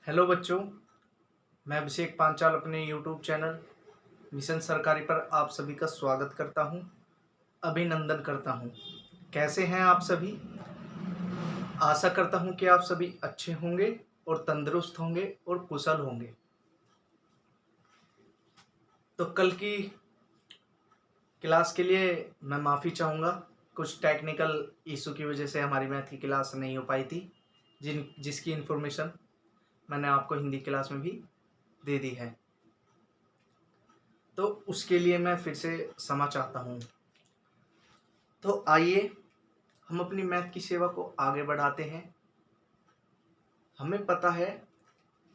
Hello बच्चों, मैं अभिषेक पांचाल अपने यूट्यूब चैनल मिशन सरकारी पर आप सभी का स्वागत करता हूं, अभिनंदन करता हूं। कैसे हैं आप सभी? आशा करता हूं कि आप सभी अच्छे होंगे और तंदुरुस्त होंगे और कुशल होंगे। तो कल की क्लास के लिए मैं माफ़ी चाहूँगा। कुछ टेक्निकल इशू की वजह से हमारी मैथ की क्लास नहीं हो पाई थी, जिसकी इन्फॉर्मेशन मैंने आपको हिंदी क्लास में भी दे दी है। तो उसके लिए मैं फिर से क्षमा चाहता हूँ। तो आइए हम अपनी मैथ की सेवा को आगे बढ़ाते हैं। हमें पता है,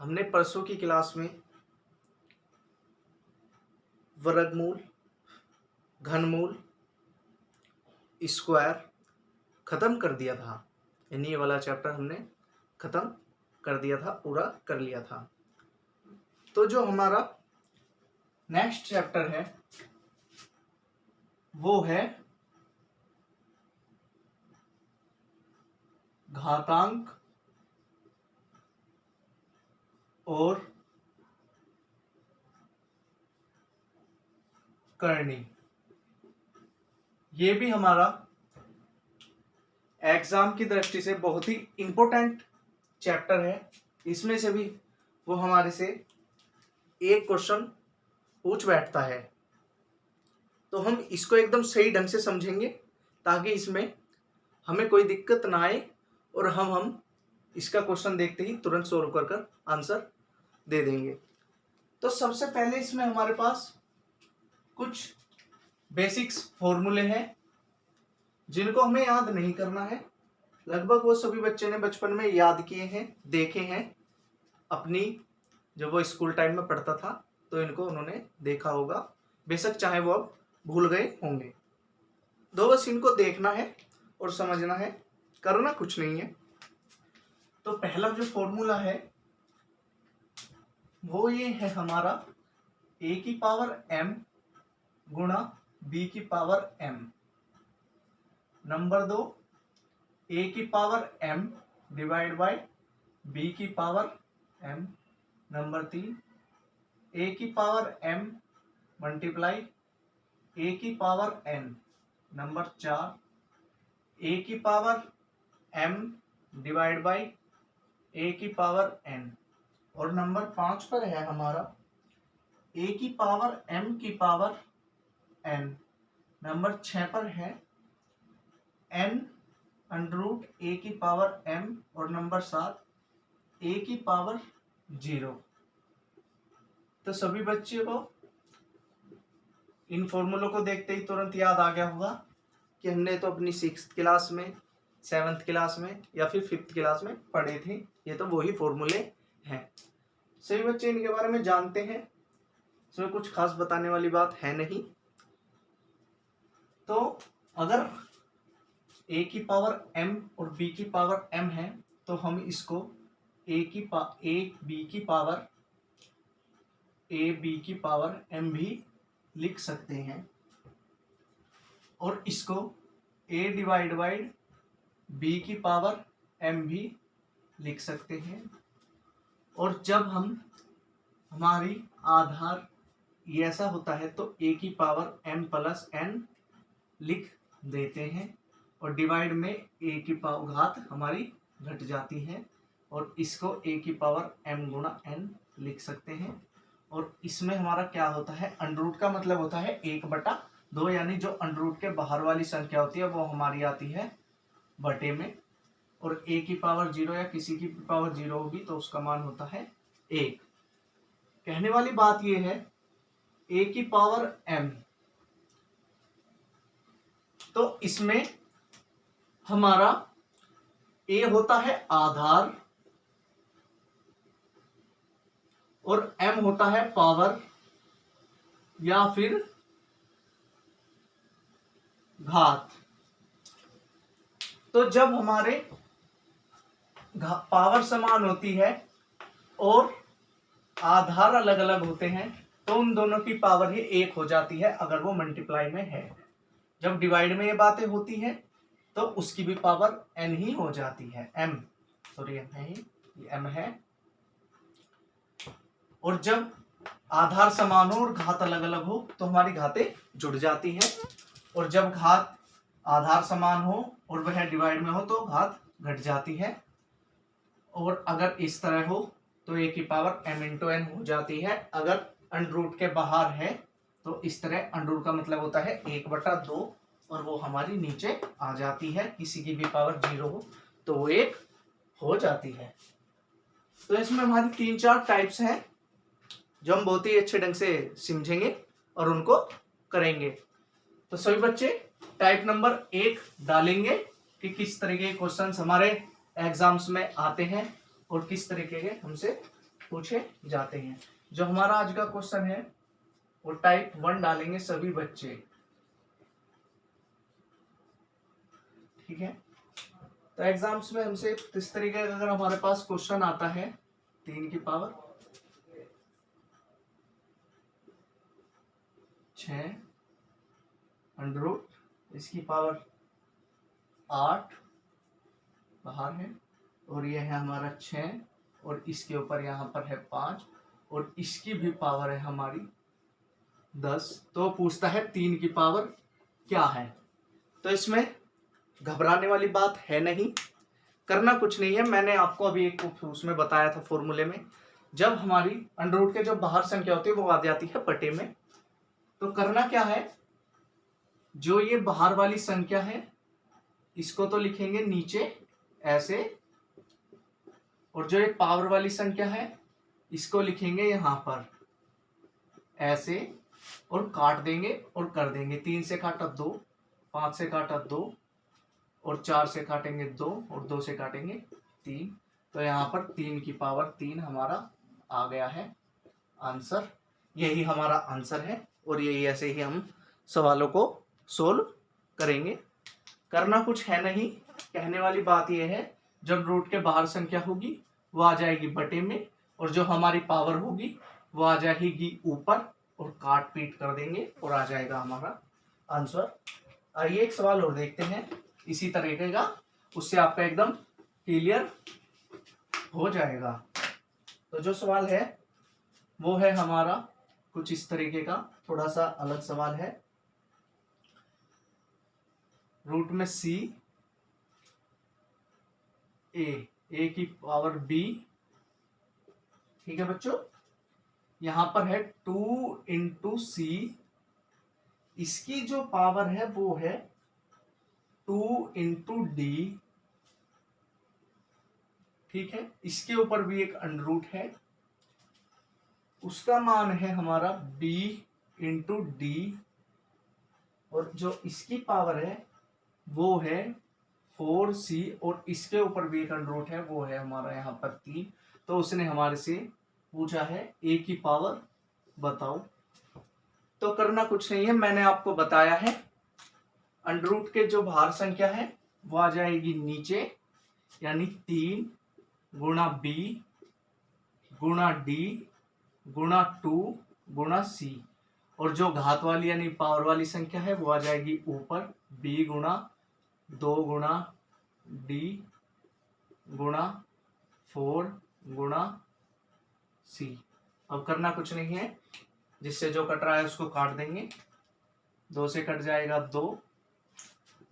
हमने परसों की क्लास में वर्गमूल, घनमूल, स्क्वायर खत्म कर दिया था। यानी ये वाला चैप्टर हमने खत्म कर दिया था, पूरा कर लिया था। तो जो हमारा नेक्स्ट चैप्टर है वो है घातांक और करनी। ये भी हमारा एग्जाम की दृष्टि से बहुत ही इंपॉर्टेंट चैप्टर है। इसमें से भी वो हमारे से एक क्वेश्चन पूछ बैठता है, तो हम इसको एकदम सही ढंग से समझेंगे ताकि इसमें हमें कोई दिक्कत ना आए और हम इसका क्वेश्चन देखते ही तुरंत सॉल्व कर आंसर दे देंगे। तो सबसे पहले इसमें हमारे पास कुछ बेसिक्स फॉर्मूले हैं जिनको हमें याद नहीं करना है। लगभग वो सभी बच्चे ने बचपन में याद किए हैं, देखे हैं अपनी, जब वो स्कूल टाइम में पढ़ता था तो इनको उन्होंने देखा होगा, बेशक चाहे वो अब भूल गए होंगे। दो बस इनको देखना है और समझना है, करना कुछ नहीं है। तो पहला जो फॉर्मूला है वो ये है हमारा a की पावर m गुणा b की पावर m। नंबर 2 a की power m divide by b की पावर m। नंबर 3 a की पावर m मल्टीप्लाई a की पावर n। नंबर 4 a की power m divide by a की पावर n। और number 5 पर है हमारा a की पावर m की पावर n। नंबर 6 पर है n अंडर रूट a की पावर m। और नंबर 7 a की पावर 0। तो सभी बच्चों को इन फॉर्मूलों को देखते ही तुरंत याद आ गया होगा कि हमने तो अपनी 6th क्लास में, 7th क्लास में या फिर 5th क्लास में पढ़े थे। ये तो वही फॉर्मूले हैं। सभी बच्चे इनके बारे में जानते हैं, इसमें कुछ खास बताने वाली बात है नहीं। तो अगर a की पावर m और b की पावर m है तो हम इसको a b की पावर m भी लिख सकते हैं और इसको a डिवाइड बाई b की पावर m भी लिख सकते हैं। और जब हमारी आधार ये ऐसा होता है तो a की पावर m प्लस n लिख देते हैं और डिवाइड में a की पावर घात हमारी घट जाती है और इसको a की पावर m गुणा n लिख सकते हैं। और इसमें हमारा क्या होता है, अंडर रूट का मतलब होता है 1/2, यानी जो अंडर रूट के बाहर वाली संख्या होती है वो हमारी आती है बटे में। और a की पावर 0 या किसी की पावर 0 होगी तो उसका मान होता है 1। कहने वाली बात यह है a की पावर m, तो इसमें हमारा a होता है आधार और m होता है पावर या फिर घात। तो जब हमारे पावर समान होती है और आधार अलग अलग होते हैं तो उन दोनों की पावर ही 1 हो जाती है अगर वो मल्टीप्लाई में है। जब डिवाइड में ये बातें होती हैं तो उसकी भी पावर n ही हो जाती है, m, सॉरी m है, ये m है। और जब आधार समान हो और घात अलग अलग हो तो हमारी घातें जुड़ जाती है, और जब घात आधार समान हो और वह डिवाइड में हो तो घात घट जाती है। और अगर इस तरह हो तो a की पावर m इंटू n हो जाती है। अगर अंडर रूट के बाहर है तो इस तरह अंडर रूट का मतलब होता है 1/2 और वो हमारी नीचे आ जाती है। किसी की भी पावर 0 हो तो वो 1 हो जाती है। तो इसमें हमारी 3-4 टाइप्स हैं जो हम बहुत ही अच्छे ढंग से समझेंगे और उनको करेंगे। तो सभी बच्चे टाइप नंबर 1 डालेंगे कि किस तरीके के क्वेश्चंस हमारे एग्जाम्स में आते हैं और किस तरीके के हमसे पूछे जाते हैं। जो हमारा आज का क्वेश्चन है वो टाइप 1 डालेंगे सभी बच्चे, ठीक है। तो एग्जाम्स में हमसे इस तरीके का अगर हमारे पास क्वेश्चन आता है 3 की पावर 6 अंडर रूट इसकी पावर 8 बाहर है, और ये है हमारा 6 और इसके ऊपर यहाँ पर है 5 और इसकी भी पावर है हमारी 10। तो पूछता है 3 की पावर क्या है। तो इसमें घबराने वाली बात है नहीं, करना कुछ नहीं है। मैंने आपको अभी एक उसमें बताया था फॉर्मूले में, जब हमारी अंडर रूट के जो बाहर संख्या होती है वो आ जाती है बटे में। तो करना क्या है, जो ये बाहर वाली संख्या है इसको तो लिखेंगे नीचे ऐसे, और जो ये पावर वाली संख्या है इसको लिखेंगे यहां पर ऐसे और काट देंगे और कर देंगे। 3 से काटा 2, 5 से काटा 2 और 4 से काटेंगे 2 और 2 से काटेंगे 3। तो यहाँ पर 3 की पावर 3 हमारा आ गया है आंसर। यही हमारा आंसर है और यही ऐसे ही हम सवालों को सोल्व करेंगे। करना कुछ है नहीं, कहने वाली बात यह है जब रूट के बाहर संख्या होगी वो आ जाएगी बटे में, और जो हमारी पावर होगी वो आ जाएगी ऊपर और काट पीट कर देंगे और आ जाएगा हमारा आंसर। आइए एक सवाल और देखते हैं इसी तरीके का, उससे आपका एकदम क्लियर हो जाएगा। तो जो सवाल है वो है हमारा कुछ इस तरीके का, थोड़ा सा अलग सवाल है। रूट में c a की पावर b, ठीक है बच्चों। यहां पर है 2 इंटू सी, इसकी जो पावर है वो है 2 इंटू डी, ठीक है। इसके ऊपर भी एक अंडर रूट है, उसका मान है हमारा b इंटू डी, और जो इसकी पावर है वो है 4c, और इसके ऊपर भी एक अंडर रूट है वो है हमारा यहाँ पर 3। तो उसने हमारे से पूछा है a की पावर बताओ। तो करना कुछ नहीं है, मैंने आपको बताया है अंडर रूट के जो बाहर संख्या है वो आ जाएगी नीचे, यानी 3 गुणा b गुणा d गुणा 2 गुणा c, और जो घात वाली यानी पावर वाली संख्या है वो आ जाएगी ऊपर b गुणा 2 गुणा d गुणा 4 गुणा c। अब करना कुछ नहीं है, जिससे जो कट रहा है उसको काट देंगे। 2 से कट जाएगा 2,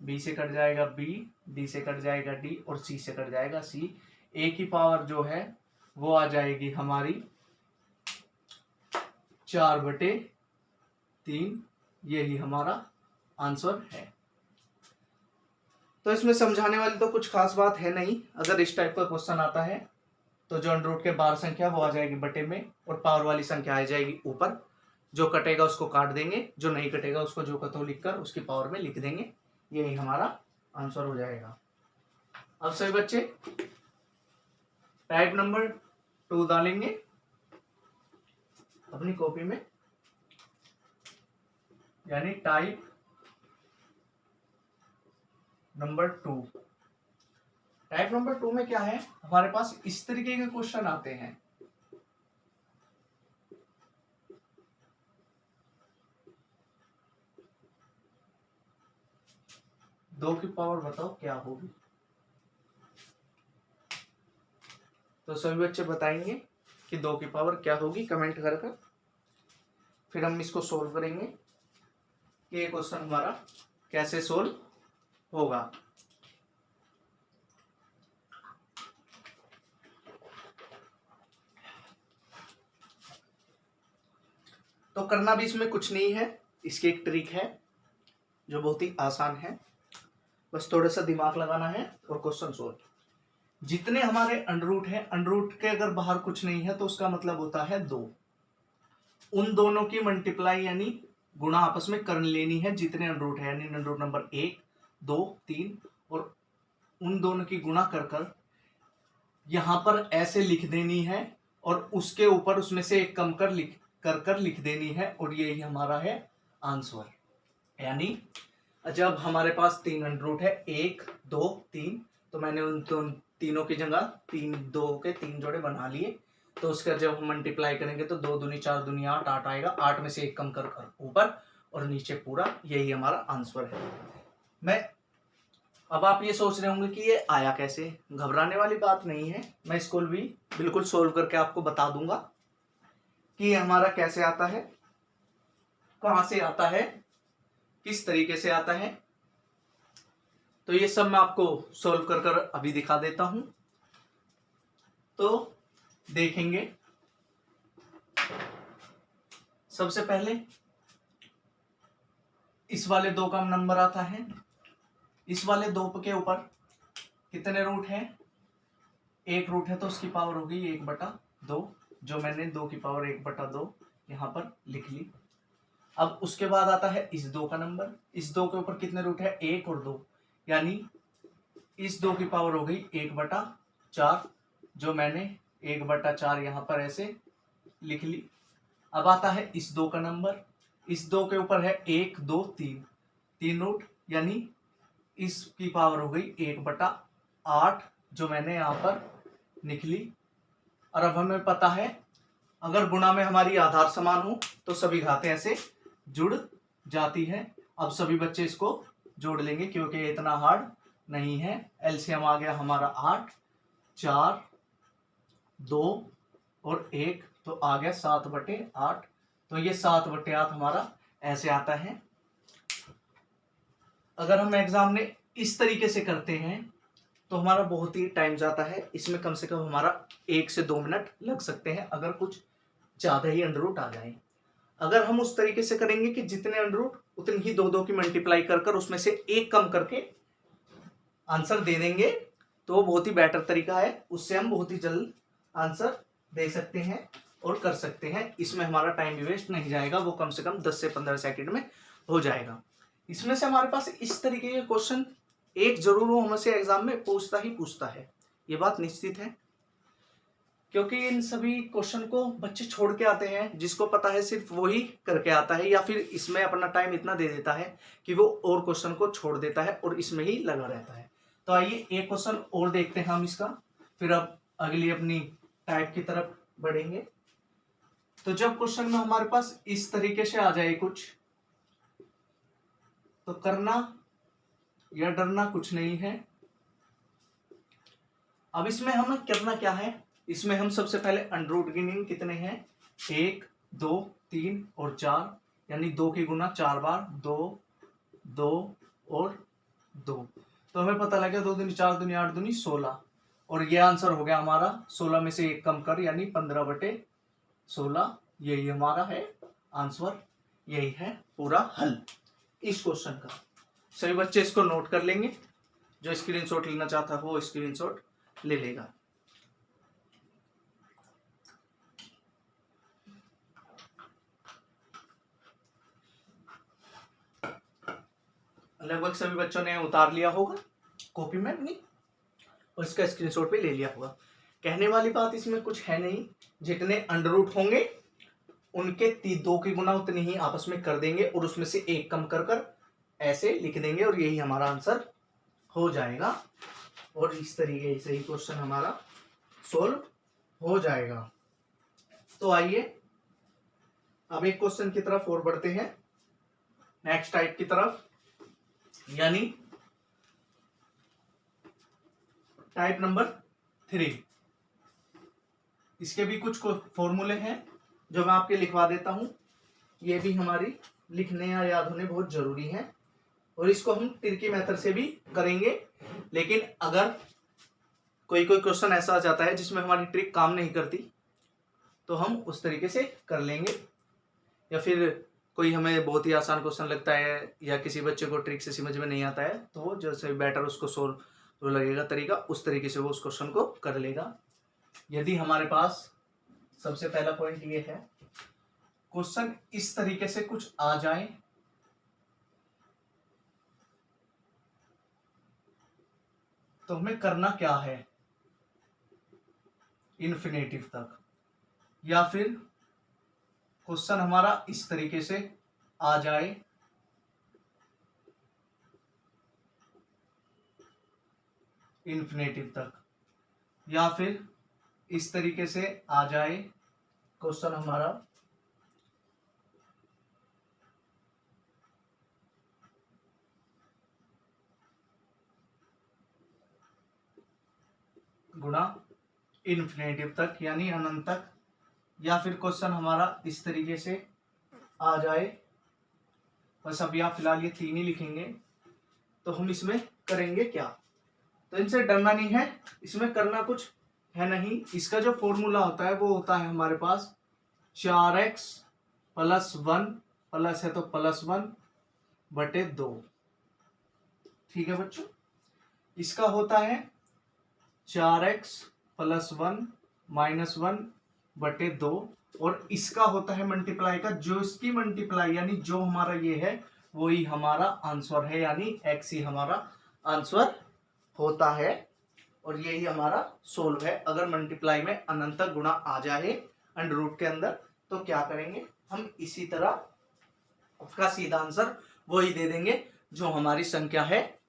b से कट जाएगा b, d से कट जाएगा d और c से कट जाएगा c। a की पावर जो है वो आ जाएगी हमारी 4/3, यही हमारा आंसर है। तो इसमें समझाने वाली तो कुछ खास बात है नहीं। अगर इस टाइप का क्वेश्चन आता है तो जो अंडर रूट के बाहर संख्या वो आ जाएगी बटे में और पावर वाली संख्या आ जाएगी ऊपर। जो कटेगा उसको काट देंगे, जो नहीं कटेगा उसको जो कतो लिखकर उसकी पावर में लिख देंगे, यही हमारा आंसर हो जाएगा। अब सभी बच्चे टाइप नंबर 2 डालेंगे अपनी कॉपी में, यानी टाइप नंबर 2। टाइप नंबर 2 में क्या है, हमारे पास इस तरीके के क्वेश्चन आते हैं। दो की पावर बताओ क्या होगी। तो सभी बच्चे बताएंगे कि 2 की पावर क्या होगी, कमेंट कर फिर हम इसको सोल्व करेंगे कि ये क्वेश्चन हमारा कैसे सोल्व होगा। तो करना भी इसमें कुछ नहीं है, इसकी एक ट्रिक है जो बहुत ही आसान है, बस थोड़ा सा दिमाग लगाना है और क्वेश्चन सोल्व। जितने हमारे अंडर रूट है, अंडर रूट के अगर बाहर कुछ नहीं है तो उसका मतलब होता है 2। उन दोनों की मल्टीप्लाई यानी गुणा आपस में कर लेनी है जितने अंडर रूट है, यानी अंडर रूट नंबर 1, 2, 3 और उन दोनों की गुणा कर यहां पर ऐसे लिख देनी है और उसके ऊपर उसमें से एक कम कर लिख देनी है और यही हमारा है आंसर। यानी जब हमारे पास 3 अंडर रूट है 1, 2, 3, तो मैंने उन तीनों की जगह 3 2 के 3 जोड़े बना लिए। तो उसका जब हम मल्टीप्लाई करेंगे तो 2 दूनी 4 दूनी 8, 8 आएगा, 8 में से एक कम कर ऊपर और नीचे पूरा, यही हमारा आंसर है। अब आप ये सोच रहे होंगे कि ये आया कैसे, घबराने वाली बात नहीं है, मैं इसको भी बिल्कुल सोल्व करके आपको बता दूंगा कि ये हमारा कैसे आता है, कहां से आता है, किस तरीके से आता है। तो ये सब मैं आपको सोल्व कर अभी दिखा देता हूं, तो देखेंगे। सबसे पहले इस वाले 2 का नंबर आता है, इस वाले 2 के ऊपर कितने रूट हैं, 1 रूट है तो उसकी पावर होगी 1/2, जो मैंने 2 की पावर 1/2 यहां पर लिख ली। अब उसके बाद आता है इस 2 का नंबर, इस 2 के ऊपर कितने रूट है, 1 और 2, यानी इस 2 की पावर हो गई 1/4, जो मैंने 1/4 यहां पर ऐसे लिख ली। अब आता है इस 2 का नंबर, इस 2 के ऊपर है 1, 2, 3 रूट, यानी इसकी पावर हो गई 1/8, जो मैंने यहां पर लिख ली। और अब हमें पता है अगर गुणा में हमारी आधार समान हो तो सभी घातें ऐसे जुड़ जाती है। अब सभी बच्चे इसको जोड़ लेंगे क्योंकि इतना हार्ड नहीं है। एलसीएम आ गया हमारा 8, 4, 2 और 1, तो आ गया 7/8। तो ये 7/8 हमारा ऐसे आता है। अगर हम एग्जाम में इस तरीके से करते हैं तो हमारा बहुत ही टाइम जाता है, इसमें कम से कम हमारा 1 से 2 मिनट लग सकते हैं अगर कुछ ज्यादा ही अंडर रूट आ जाए। अगर हम उस तरीके से करेंगे कि जितने अंडर रूट उतनी ही 2 की मल्टीप्लाई कर उसमें से एक कम करके आंसर दे देंगे, तो वो बहुत ही बेटर तरीका है, उससे हम बहुत ही जल्द आंसर दे सकते हैं और कर सकते हैं। इसमें हमारा टाइम भी वेस्ट नहीं जाएगा, वो कम से कम 10 से 15 सेकंड में हो जाएगा। इसमें से हमारे पास इस तरीके के क्वेश्चन एक जरूर वो हमसे एग्जाम में पूछता है, ये बात निश्चित है, क्योंकि इन सभी क्वेश्चन को बच्चे छोड़ के आते हैं, जिसको पता है सिर्फ वो ही करके आता है, या फिर इसमें अपना टाइम इतना दे देता है कि वो और क्वेश्चन को छोड़ देता है और इसमें ही लगा रहता है। तो आइए एक क्वेश्चन और देखते हैं हम इसका, फिर अब अगली अपनी टाइप की तरफ बढ़ेंगे। तो जब क्वेश्चन में हमारे पास इस तरीके से आ जाए कुछ, तो करना या डरना कुछ नहीं है। अब इसमें हमें करना क्या है, इसमें हम सबसे पहले अंडर रूट गिनेंगे, कितने हैं, 1, 2, 3 और 4, यानी 2 की गुना 4 बार, 2, 2 और 2, तो हमें पता लग गया 2 दूनी 4 दूनी 8 दूनी 16, और ये आंसर हो गया हमारा 16 में से एक कम कर, यानी 15/16, यही हमारा है आंसर, यही है पूरा हल इस क्वेश्चन का। सभी बच्चे इसको नोट कर लेंगे, जो स्क्रीनशॉट लेना चाहता है वो स्क्रीनशॉट ले लेगा। लगभग सभी बच्चों ने उतार लिया होगा कॉपी में अपनी और इसका स्क्रीनशॉट भी ले लिया होगा। कहने वाली बात इसमें कुछ है नहीं, जितने अंडर रूट होंगे उनके 2 की गुना उतनी ही आपस में कर देंगे और उसमें से एक कम कर ऐसे लिख देंगे और यही हमारा आंसर हो जाएगा, और इस तरीके से ही क्वेश्चन हमारा सोल्व हो जाएगा। तो आइए अब एक क्वेश्चन की तरफ और बढ़ते हैं, नेक्स्ट टाइप की तरफ, यानी टाइप नंबर 3। इसके भी कुछ फॉर्मूले हैं जो मैं आपके लिखवा देता हूं, ये भी हमारी लिखने या याद होने बहुत जरूरी है, और इसको हम तिरकी मेथड से भी करेंगे। लेकिन अगर कोई क्वेश्चन ऐसा आ जाता है जिसमें हमारी ट्रिक काम नहीं करती तो हम उस तरीके से कर लेंगे, या फिर कोई हमें बहुत ही आसान क्वेश्चन लगता है या किसी बच्चे को ट्रिक से समझ में नहीं आता है तो वो जैसे बेटर उसको सोल्व लगेगा तरीका, उस तरीके से वो उस क्वेश्चन को कर लेगा। यदि हमारे पास सबसे पहला पॉइंट ये है, क्वेश्चन इस तरीके से कुछ आ जाए तो हमें करना क्या है, इन्फिनेटिव तक, या फिर क्वेश्चन हमारा इस तरीके से आ जाए इन्फिनेटिव तक, या फिर इस तरीके से आ जाए क्वेश्चन हमारा गुणा इन्फिनेटिव तक यानी अनंत तक, या फिर क्वेश्चन हमारा इस तरीके से आ जाए। बस अभी आप फिलहाल ये तीन ही लिखेंगे। तो हम इसमें करेंगे क्या, तो इनसे डरना नहीं है, इसमें करना कुछ है नहीं। इसका जो फॉर्मूला होता है वो होता है हमारे पास 4x + 1 प्लस है तो +1/2। ठीक है बच्चों, इसका होता है 4x + 1 - 1/2, और इसका होता है मल्टीप्लाई का, जो इसकी मल्टीप्लाई यानी जो हमारा ये है वही हमारा आंसर है, यानी x ही हमारा आंसर होता है और यही हमारा सोल्व है। अगर मल्टीप्लाई में अनंत गुणा आ जाए अंडर रूट के अंदर तो क्या करेंगे, हम इसी तरह उसका सीधा आंसर वही दे देंगे, जो हमारी संख्या है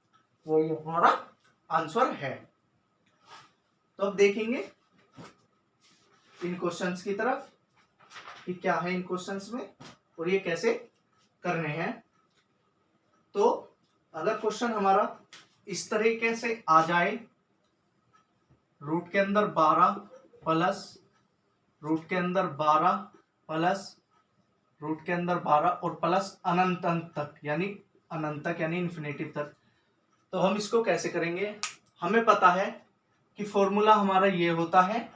वही हमारा आंसर है। तो अब देखेंगे इन क्वेश्चंस की तरफ कि क्या है इन क्वेश्चंस में और ये कैसे करने हैं। तो अगर क्वेश्चन हमारा इस तरीके से आ जाए, रूट के अंदर 12 प्लस रूट के अंदर 12 प्लस रूट के अंदर 12 और प्लस अनंत तक यानी अनंत तक यानी इन्फिनेटिव तक, तो हम इसको कैसे करेंगे। हमें पता है कि फॉर्मूला हमारा ये होता है,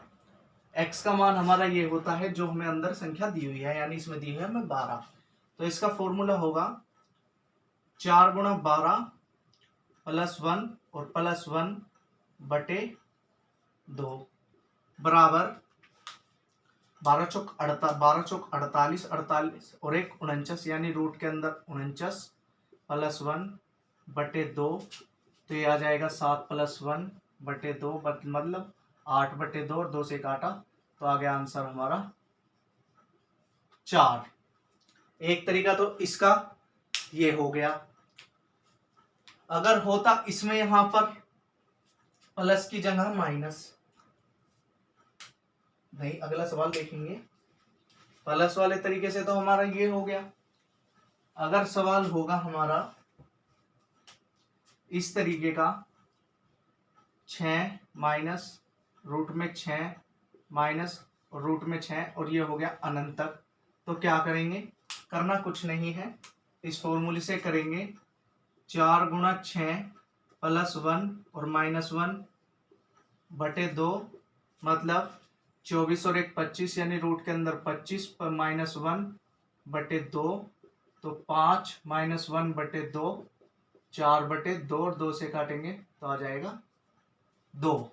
x का मान हमारा ये होता है जो हमें अंदर संख्या दी हुई है, यानी इसमें दी हुई है हमें 12, तो इसका फॉर्मूला होगा 4 × 12 + 1 और +1/2 बराबर 12 चौक 48 48 और 1 49, यानी रूट के अंदर 49 + 1/2, तो ये आ जाएगा 7 + 1/2 मतलब 8/2 और 2 से काटा तो आ गया आंसर हमारा 4। एक तरीका तो इसका ये हो गया। अगर होता इसमें यहां पर प्लस की जगह माइनस, नहीं अगला सवाल देखेंगे, प्लस वाले तरीके से तो हमारा ये हो गया। अगर सवाल होगा हमारा इस तरीके का 6 माइनस रूट में 6 माइनस रूट में 6 और ये हो गया अनंत तक, तो क्या करेंगे, करना कुछ नहीं है, इस फॉर्मूले से करेंगे 4 × 6 + 1 और -1/2 मतलब 24 और 1 25 यानी रूट के अंदर 25 पर -1/2 तो 5 - 1/2 4/2 और 2 से काटेंगे तो आ जाएगा 2।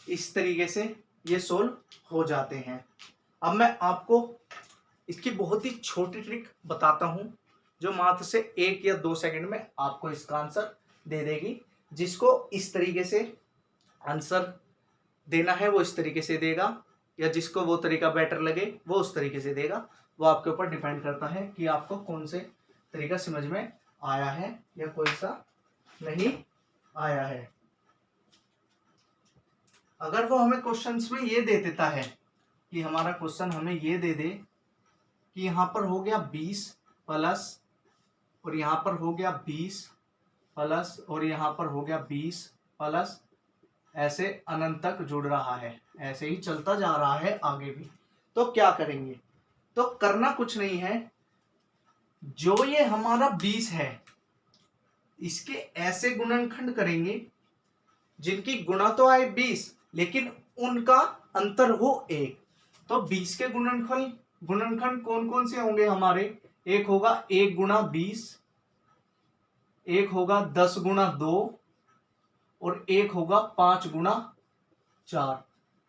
इस तरीके से ये सोल्व हो जाते हैं। अब मैं आपको इसकी बहुत ही छोटी ट्रिक बताता हूं जो मात्र से 1 या 2 सेकंड में आपको इसका आंसर दे देगी। जिसको इस तरीके से आंसर देना है वो इस तरीके से देगा, या जिसको वो तरीका बेटर लगे वो उस तरीके से देगा। वो आपके ऊपर डिपेंड करता है कि आपको कौन से तरीका समझ में आया है या कोई सा नहीं आया है। अगर वो हमें क्वेश्चंस में ये दे देता है कि हमारा क्वेश्चन हमें ये दे दे कि यहाँ पर हो गया 20 प्लस और यहाँ पर हो गया 20 प्लस और यहाँ पर हो गया 20 प्लस ऐसे अनंत तक जुड़ रहा है, ऐसे ही चलता जा रहा है आगे भी। तो क्या करेंगे, तो करना कुछ नहीं है, जो ये हमारा 20 है इसके ऐसे गुणनखंड करेंगे जिनकी गुणा तो आए 20 लेकिन उनका अंतर हो 1। तो 20 के गुणनखंड कौन कौन से होंगे हमारे, एक होगा 1 गुणा 20, एक होगा 10 गुणा 2 और एक होगा 5 गुणा 4।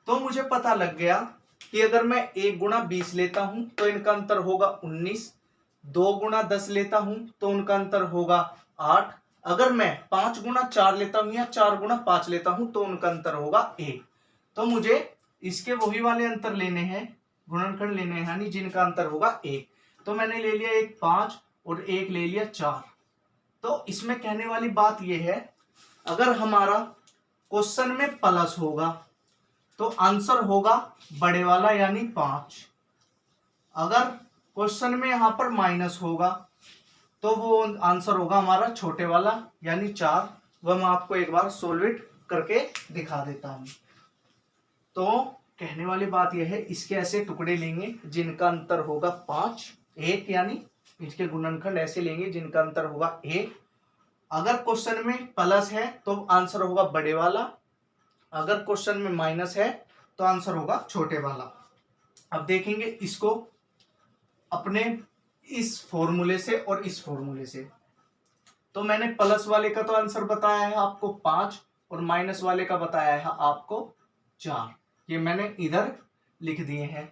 तो मुझे पता लग गया कि अगर मैं 1 गुणा 20 लेता हूं तो इनका अंतर होगा 19, 2 गुणा 10 लेता हूं तो उनका अंतर होगा 8, अगर मैं 5 गुणा 4 लेता हूं या 4 गुणा 5 लेता हूं तो उनका अंतर होगा 1। तो मुझे इसके वही वाले अंतर लेने हैं, गुणनखंड लेने हैं, यानी जिनका अंतर होगा 1। तो मैंने ले लिया एक 5 और एक ले लिया 4। तो इसमें कहने वाली बात यह है, अगर हमारा क्वेश्चन में प्लस होगा तो आंसर होगा बड़े वाला यानी 5। अगर क्वेश्चन में यहां पर माइनस होगा तो वो आंसर होगा हमारा छोटे वाला यानी 4। वह मैं आपको एक बार सोल्व करके दिखा देता हूं। तो कहने वाली बात यह है, इसके ऐसे टुकड़े लेंगे जिनका अंतर होगा 5, 1 यानी इसके गुणनखंड ऐसे लेंगे जिनका अंतर होगा 1। अगर क्वेश्चन में प्लस है तो आंसर होगा बड़े वाला, अगर क्वेश्चन में माइनस है तो आंसर होगा छोटे वाला। अब देखेंगे इसको अपने इस फॉर्मूले से और इस फॉर्मूले से। तो मैंने प्लस वाले का तो आंसर बताया है आपको 5 और माइनस वाले का बताया है आपको 4, ये मैंने इधर लिख दिए हैं।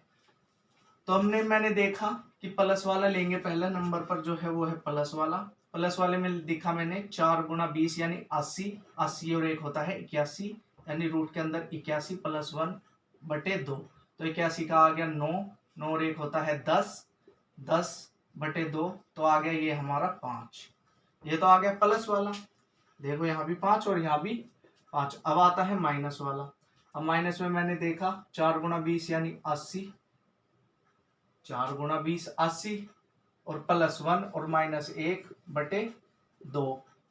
तो मैंने देखा कि प्लस वाला लेंगे, पहला नंबर पर जो है वो है प्लस वाला। प्लस वाले में दिखा मैंने 4 गुणा 20 यानी 80, 80 और एक होता है 81 यानी रूट के अंदर 81 प्लस 1 बटे 2। तो 81 का आ गया 9, 9 और एक होता है 10, 10 बटे 2 तो आ गया ये हमारा 5। ये तो आ गया प्लस वाला, देखो यहाँ भी 5 और यहाँ भी 5। अब आता है माइनस वाला। अब माइनस में मैंने देखा 4 गुणा 20 यानी 80, 4 गुणा 20 80 और प्लस 1 और माइनस 1 बटे 2।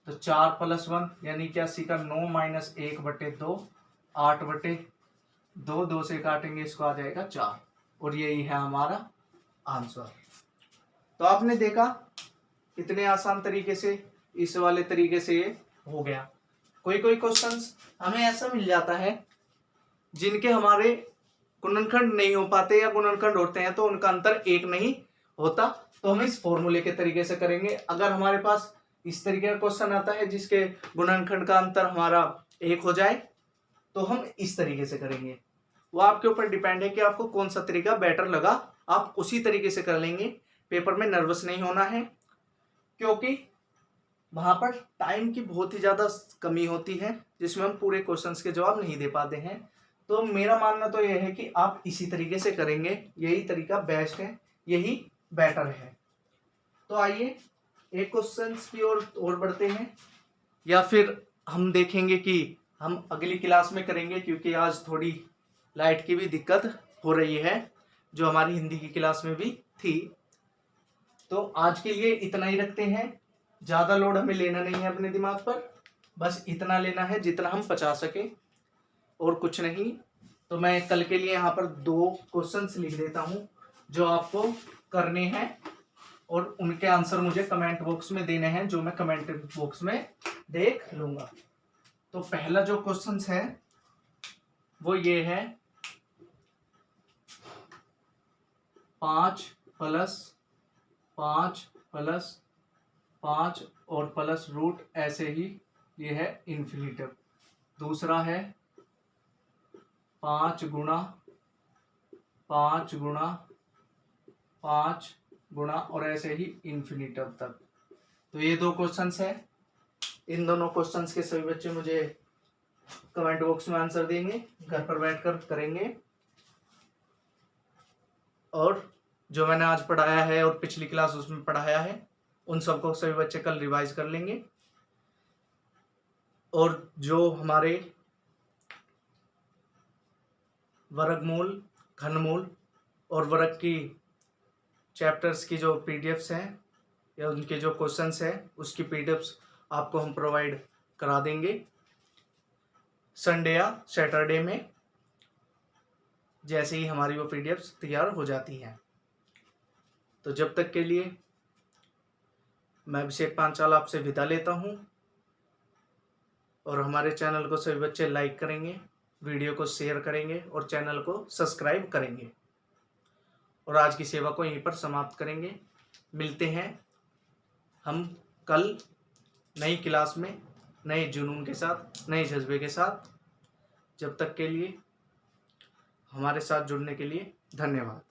तो 4 प्लस 1 यानी 81 का 9 माइनस 1 बटे 2, 8 बटे 2, 2 से काटेंगे इसको आ जाएगा 4 और यही है हमारा आंसर। तो आपने देखा इतने आसान तरीके से, इस वाले तरीके से ये हो गया। कोई कोई क्वेश्चंस हमें ऐसा मिल जाता है जिनके हमारे गुणनखंड नहीं हो पाते या गुणनखंड होते हैं तो उनका अंतर 1 नहीं होता, तो हम इस फॉर्मूले के तरीके से करेंगे। अगर हमारे पास इस तरीके का क्वेश्चन आता है जिसके गुणनखंड का अंतर हमारा 1 हो जाए तो हम इस तरीके से करेंगे। वो आपके ऊपर डिपेंड है कि आपको कौन सा तरीका बेटर लगा, आप उसी तरीके से कर लेंगे। पेपर में नर्वस नहीं होना है क्योंकि वहां पर टाइम की बहुत ही ज्यादा कमी होती है जिसमें हम पूरे क्वेश्चंस के जवाब नहीं दे पाते हैं। तो मेरा मानना तो यह है कि आप इसी तरीके से करेंगे, यही तरीका बेस्ट है, यही बेटर है। तो आइए एक क्वेश्चन की ओर बढ़ते हैं, या फिर हम देखेंगे कि हम अगली क्लास में करेंगे क्योंकि आज थोड़ी लाइट की भी दिक्कत हो रही है जो हमारी हिंदी की क्लास में भी थी। तो आज के लिए इतना ही रखते हैं, ज्यादा लोड हमें लेना नहीं है अपने दिमाग पर, बस इतना लेना है जितना हम पचा सके और कुछ नहीं। तो मैं कल के लिए यहाँ पर 2 क्वेश्चंस लिख देता हूँ जो आपको करने हैं और उनके आंसर मुझे कमेंट बॉक्स में देने हैं, जो मैं कमेंट बॉक्स में देख लूंगा। तो पहला जो क्वेश्चन है वो ये है 5 प्लस 5 प्लस 5 और प्लस रूट ऐसे ही, ये है इन्फिनिटिव। दूसरा है 5 गुणा 5 गुणा 5 गुणा और ऐसे ही इन्फिनिटिव तक। तो ये 2 क्वेश्चंस है, इन दोनों क्वेश्चंस के सभी बच्चे मुझे कमेंट बॉक्स में आंसर देंगे, घर पर बैठकर करेंगे। और जो मैंने आज पढ़ाया है और पिछली क्लास उसमें पढ़ाया है उन सबको सभी बच्चे कल रिवाइज कर लेंगे। और जो हमारे वर्गमूल, घनमूल और वर्ग की चैप्टर्स की जो पीडीएफ्स हैं या उनके जो क्वेश्चंस हैं उसकी पीडीएफ्स आपको हम प्रोवाइड करा देंगे। संडे या सैटरडे में, जैसे ही हमारी वो पीडीएफ्स तैयार हो जाती हैं। तो जब तक के लिए मैं अभिषेक पांचाल आपसे विदा लेता हूँ, और हमारे चैनल को सभी बच्चे लाइक करेंगे, वीडियो को शेयर करेंगे और चैनल को सब्सक्राइब करेंगे, और आज की सेवा को यहीं पर समाप्त करेंगे। मिलते हैं हम कल नई क्लास में, नए जुनून के साथ, नए जज्बे के साथ। जब तक के लिए हमारे साथ जुड़ने के लिए धन्यवाद।